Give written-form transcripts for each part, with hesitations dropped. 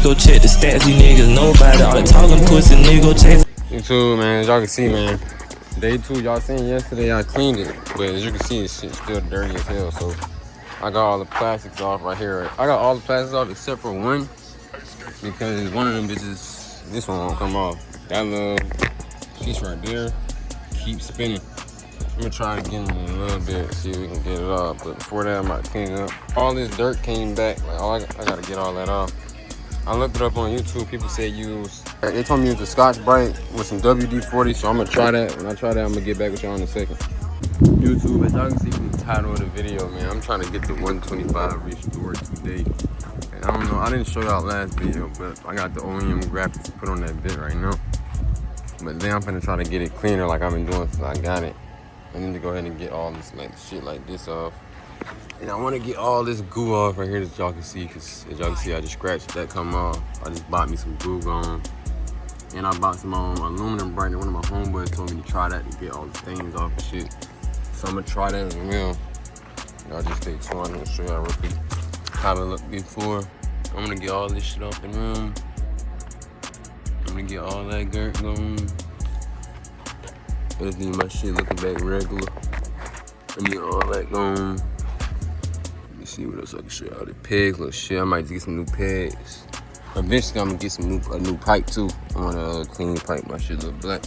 go check the stats, you niggas know about it. All the talking pussy, nigga, go chase. YouTube, man, as y'all can see, man. Day 2, y'all seen yesterday, I cleaned it. But as you can see, this shit's still dirty as hell. So I got all the plastics off right here. I got all the plastics off except for one. Because one of them bitches, this one won't come off. That little piece right there keeps spinning. I'm gonna try it again in a little bit, see if we can get it off. But before that, I'm about to clean it up. All this dirt came back. Like, I gotta get all that off. I looked it up on YouTube. People say they told me use a Scotch Brite with some WD-40, so I'm gonna try that. When I try that, I'm gonna get back with y'all in a second. YouTube, as y'all can see from the title of the video, man, I'm trying to get the 125 restored today. And I don't know, I didn't show y'all last video, but I got the OEM graphics put on that bit right now. But then I'm gonna try to get it cleaner like I've been doing since I got it. I need to go ahead and get all this shit like this off. And I want to get all this goo off right here that y'all can see, because as y'all can see, I just scratched that come off. I just bought me some glue gun. And I bought some aluminum brightener. One of my homeboys told me to try that to get all the stains off and shit. So I'm gonna try that as well. Y'all just stay tuned. I'm gonna show y'all real quick how it looked before. I'm gonna get all this shit off the room. I'm gonna get all that dirt going. Just need my shit looking back regular. I need all that going. Let me see what else I can show y'all. The pegs, little shit. I might get some new pegs. Eventually, I'm gonna get some a new pipe too. I want a clean pipe. My shit look black.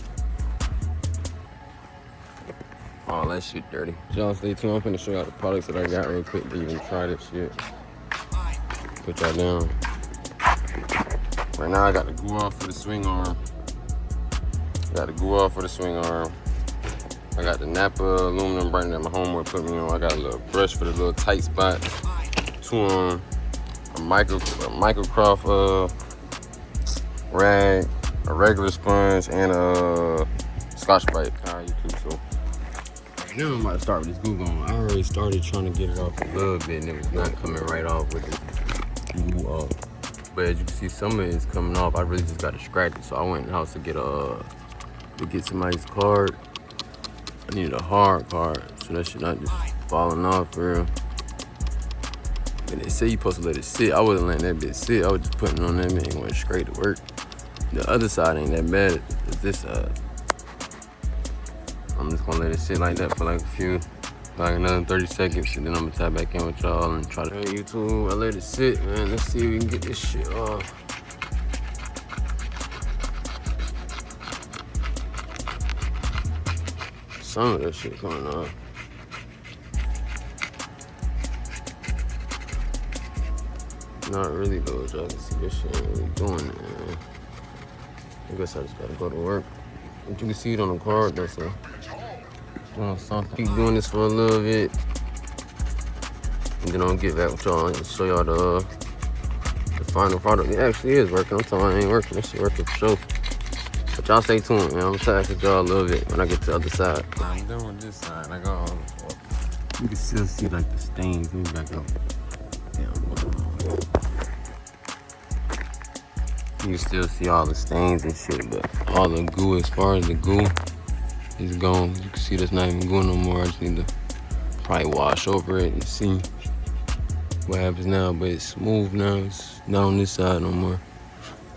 All that shit dirty. Y'all stay tuned. I'm finna show y'all the products that I got real quick to even try this shit. Put y'all down. Right now, I got the glue off for the swing arm. Got the glue off for the swing arm. I got the Napa aluminum brightener that my homeboy put me on. I got a little brush for the little tight spot. Two on a microcroft rag, a regular sponge, and a Scotch Brite. All right, YouTube. So right now I'm about to start with this glue gun. I already started trying to get it off a little bit, and it was not coming right off with the glue off. But as you can see, some of it is coming off. I really just got to scratch it. So I went in the house to get somebody's card. I needed a hard card, so that shit not just falling off for real. And they say you're supposed to let it sit. I wasn't letting that bitch sit. I was just putting it on that bitch and went straight to work. The other side ain't that bad as this side. I'm just gonna let it sit like that for like another 30 seconds, and then I'm gonna tap back in with y'all and try to. Hey, YouTube, I let it sit, man. Let's see if we can get this shit off. Some of that shit coming off. Not really though, as y'all can see, this shit ain't really doing it, man. I guess I just gotta go to work. But you can see it on the card though, so keep doing this for a little bit. And then I'll get back with y'all and show y'all the final product. It actually is working. I'm telling you, it ain't working. This shit working for sure. But y'all stay tuned, man. I'm gonna try to with y'all a little bit when I get to the other side. I'm done with this side. I got all the. You can still see like the stains. Let me back up. You can still see all the stains and shit, but all the goo, as far as the goo, is gone. You can see that's not even goo no more. I just need to probably wash over it and see what happens now. But it's smooth now. It's not on this side no more.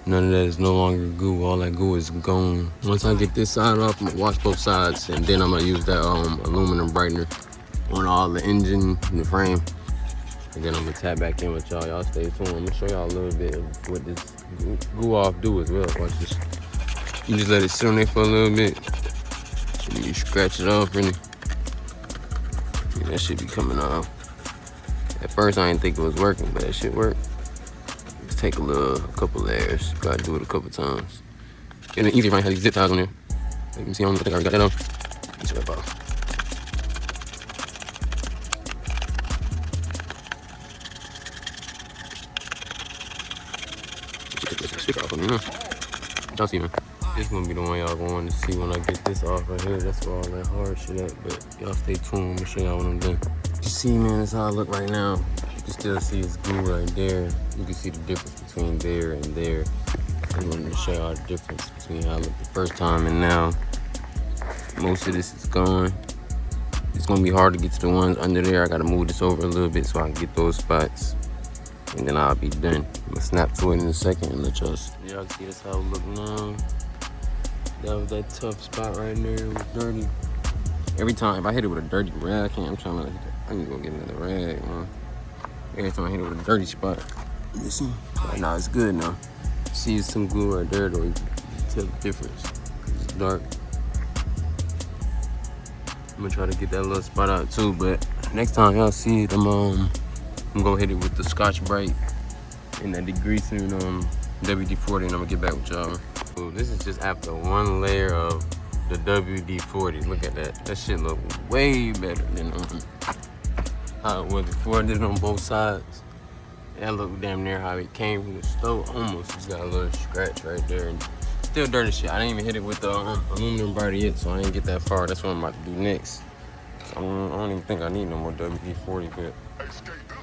None of that is no longer goo. All that goo is gone. Once I get this side off, I'm gonna wash both sides, and then I'm gonna use that aluminum brightener on all the engine and the frame. And then I'm gonna tap back in with y'all. Y'all stay tuned. I'm gonna show y'all a little bit of what this goo off do as well. Watch this. You just let it sit on there for a little bit. And you scratch it off, really. Yeah, that shit be coming off. At first, I didn't think it was working, but that shit worked. Just take a couple layers. Gotta do it a couple times. And then easy if I have these zip ties on there. You can see, I think I already got that on. Let's rip off. Stick off on me, huh? Y'all see, man. This gonna be the one y'all going to see when I get this off right here. That's where all that hard shit at. But y'all stay tuned. I'm gonna show y'all when I'm done. You see, man, that's how I look right now. You can still see it's glue right there. You can see the difference between there and there. I'm gonna show y'all the difference between how I looked the first time and now. Most of this is gone. It's gonna be hard to get to the ones under there. I gotta move this over a little bit so I can get those spots. and then I'll be done. I'm gonna snap to it in a second and let y'all see. Y'all see this how it look now. That was that tough spot right there. It was dirty. Every time, if I hit it with a dirty rag, I'm trying to, I need to go get another rag, man. Every time I hit it with a dirty spot, listen. But now it's good now. See, it's some glue right there though. You can tell the difference. It's dark. I'm gonna try to get that little spot out too, but next time y'all see it, I'm gonna hit it with the Scotch Brite and that degreasing WD-40, and I'm gonna get back with y'all. So this is just after one layer of the WD-40. Look at that. That shit look way better than how it was before. I did it on both sides. That looked damn near how it came from the stove. Almost just got a little scratch right there. And still dirty shit. I didn't even hit it with the aluminum brighter yet, so I didn't get that far. That's what I'm about to do next. So I don't even think I need no more WD-40, but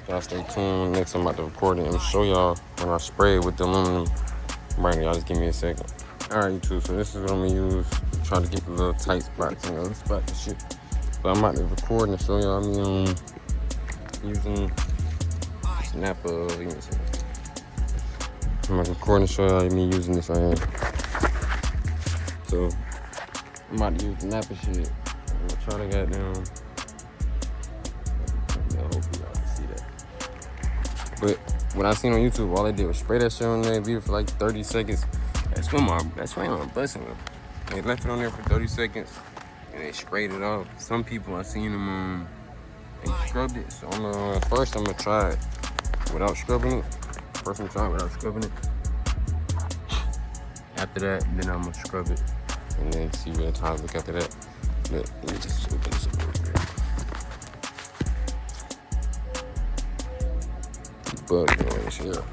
y'all stay tuned. Next I'm about to record it and show y'all when I spray it with the aluminum brighter. Y'all just give me a second. Alright, YouTube, so this is what I'm gonna use. Try to get the little tight spots and other spots and shit. But I'm about to record and show y'all me using Snapper. Give me a second. I'm about to record and show y'all me using this right here. So I'm about to use the Snapper shit. I'm gonna try to get down. Yeah, hopefully y'all can see that. But what I seen on YouTube, all they did was spray that shit on there, leave it for like 30 seconds. That's why I'm busting them. They left it on there for 30 seconds and they sprayed it off. Some people I seen them they scrubbed it. So first I'm gonna try it without scrubbing it. First I'm trying without scrubbing it. After that, then I'm gonna scrub it and then see what the times look after that. But let me just open this up real quick. Bug going this shit up.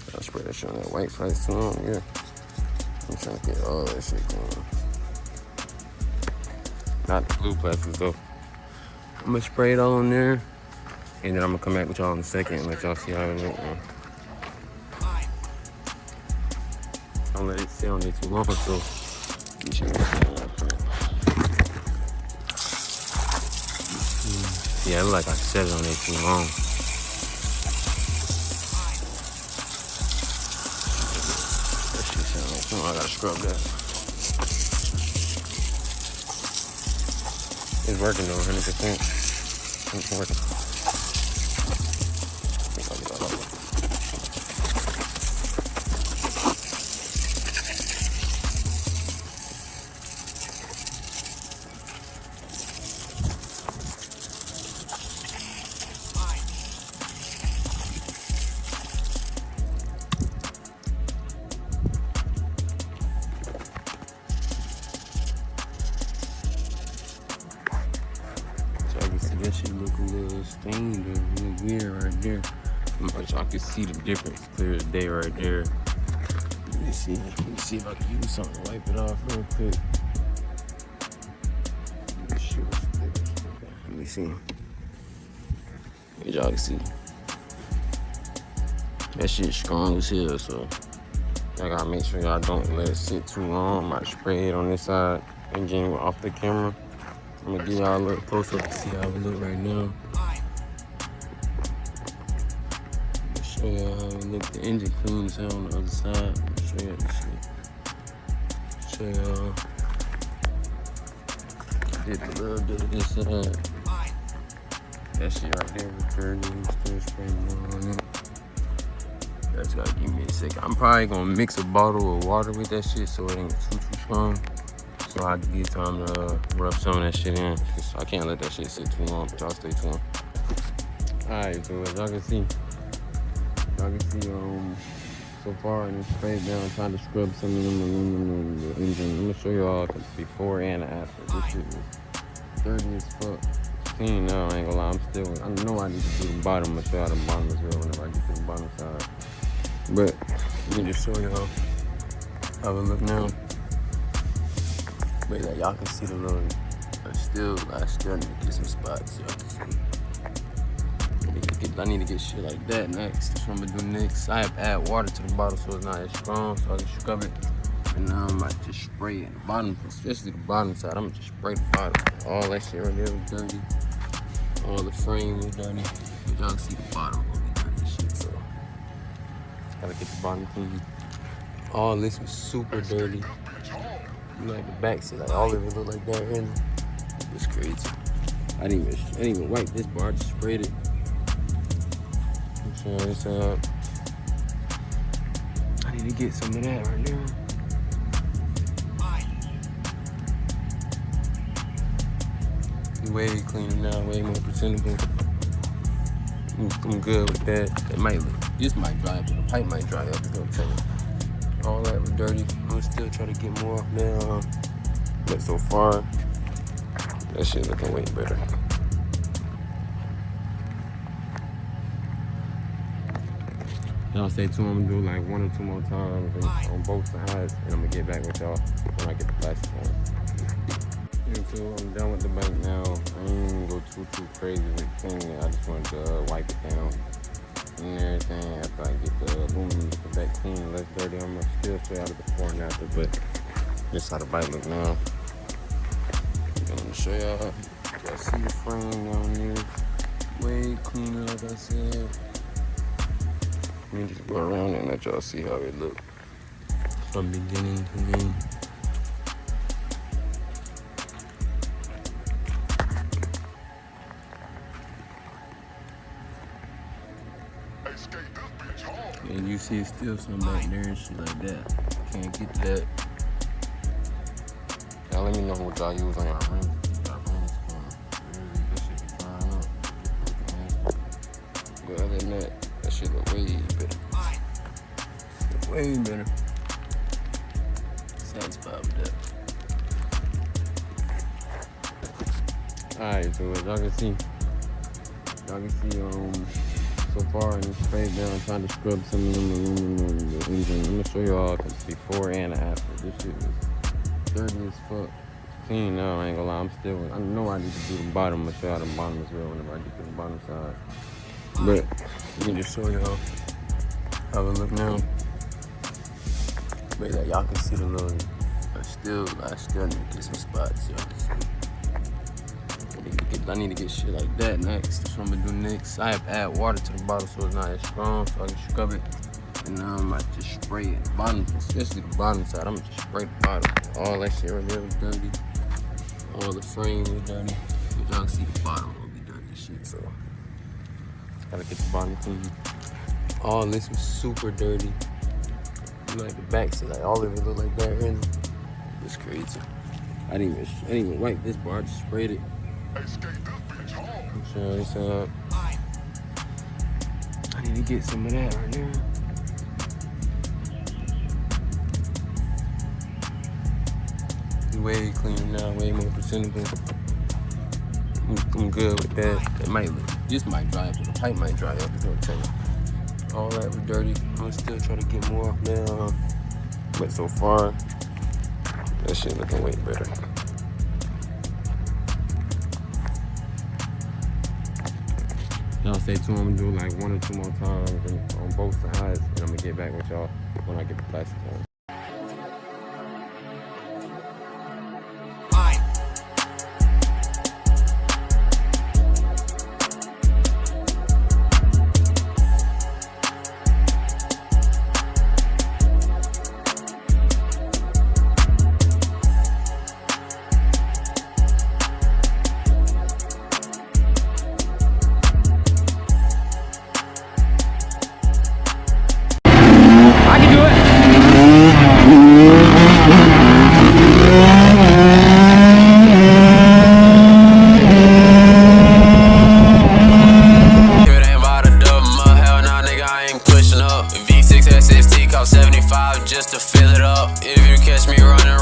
I spray that shit on that white price too long, yeah. I'm trying to get all that shit going. Not the blue plastics though. I'm gonna spray it all on there, and then I'm gonna come back with y'all in a second and let y'all see how it looks. Don't let it sit on there too long, so you should yeah, it look like I set it on there too long. I gotta scrub that. It's working though, 100%. It's working. That shit look a little stained or look weird right there. But y'all can see the difference clear as day right there. Let me see if I can use something to wipe it off real quick. Let me see. As y'all can see. That shit's strong as hell, so y'all gotta make sure y'all don't let it sit too long. I might spray it on this side and get it off the camera. I'm gonna give y'all a little close up to see how it look right now. Show y'all how it look. The engine clean as hell on the other side. Show y'all this shit. Show y'all. Did a little bit of this side. That shit right there was dirty. Still spraying on it. That's gotta give me a second. I'm probably gonna mix a bottle of water with that shit so it ain't too strong. So I can get time to rub some of that shit in. Cause I can't let that shit sit too long, but y'all stay tuned. Alright, so as y'all can see, so far in this spray down, I'm trying to scrub some of them aluminum in the engine. I'm gonna show y'all the before and after. This shit was dirty as fuck. Clean now, I ain't gonna lie, I know I need to do the bottom. I'm gonna show y'all the bottom as well whenever I get to the bottom side. But let me just show y'all how it look now. But like, y'all can see the little, I still need to get some spots, y'all can see. I need to get shit like that next. That's what I'm gonna do next. I have to add water to the bottle so it's not as strong, so I can scrub it. And now I'm about to just spray it. The bottom, especially the bottom side, I'm gonna just spray the bottom. All that shit right there was dirty. All the frame was dirty. But y'all can see the bottom will be dirty shit, so gotta get the bottom clean. All this was super dirty. Like the back side, like all of it looked like that, and it was crazy. I didn't even wipe this bar, I just sprayed it. So it's I need to get some of that right there. Way cleaner now, way more presentable. I'm good with that. This might dry up, the pipe might dry up, you know what I'm saying? All that was dirty. I'm gonna still try to get more off now. But so far, that shit looking way better. Y'all stay tuned. I'm gonna do like 1 or 2 more times on both sides, and I'm gonna get back with y'all when I get the plastic on. YouTube, I'm done with the bike now. I ain't gonna go too crazy with cleaning it. I just wanted to wipe it down and everything. After I get the aluminum, get the back clean, less dirty, I'm gonna still show y'all the before and after, but this how the bike look now. I'm gonna show y'all. Y'all see the frame down there, way cleaner, like I said. Let me just go around and let y'all see how it look from beginning to end. And you see it's still some back there and shit like that. Can't get to that. Y'all let me know what y'all use on your rims. That shit be drying up. But other than that shit look way better. Way better. Satisfied with that. Alright, so as y'all can see, so far in this straight down, trying to scrub some of them aluminum in the engine. I'm gonna show you all before and after. This shit was dirty as fuck. It's clean now, I ain't gonna lie. I know I need to do the bottom. I'm gonna show y'all the bottom as well whenever I get to the bottom side. But let me just show y'all how it look now. But like, y'all can see the little, I still need to get some spots, y'all can see. I need to get shit like that next. That's what I'm gonna do next. I have to add water to the bottle so it's not as strong, so I can scrub it. And now I'm about to just spray it. The bottom, especially the bottom side, I'm gonna just spray the bottom. All that shit right there was dirty. All the frame was dirty. But y'all can see the bottom will be dirty shit, so gotta get the bottom clean. All this was super dirty. Like the back side, like all of it looked like that, and it was crazy. I didn't even wipe this bar, I just sprayed it. So it's I need to get some of that right there. Way cleaner now, way more presentable. I'm good with that. This might dry up, the pipe might dry up, you know what I'm saying? All that was dirty. I'm gonna still try to get more off now. But so far, that shit looking way better. Y'all stay tuned. I'm gonna do like 1 or 2 more times on both sides, and I'm gonna get back with y'all when I get the plastic on. Just to fill it up. If you catch me running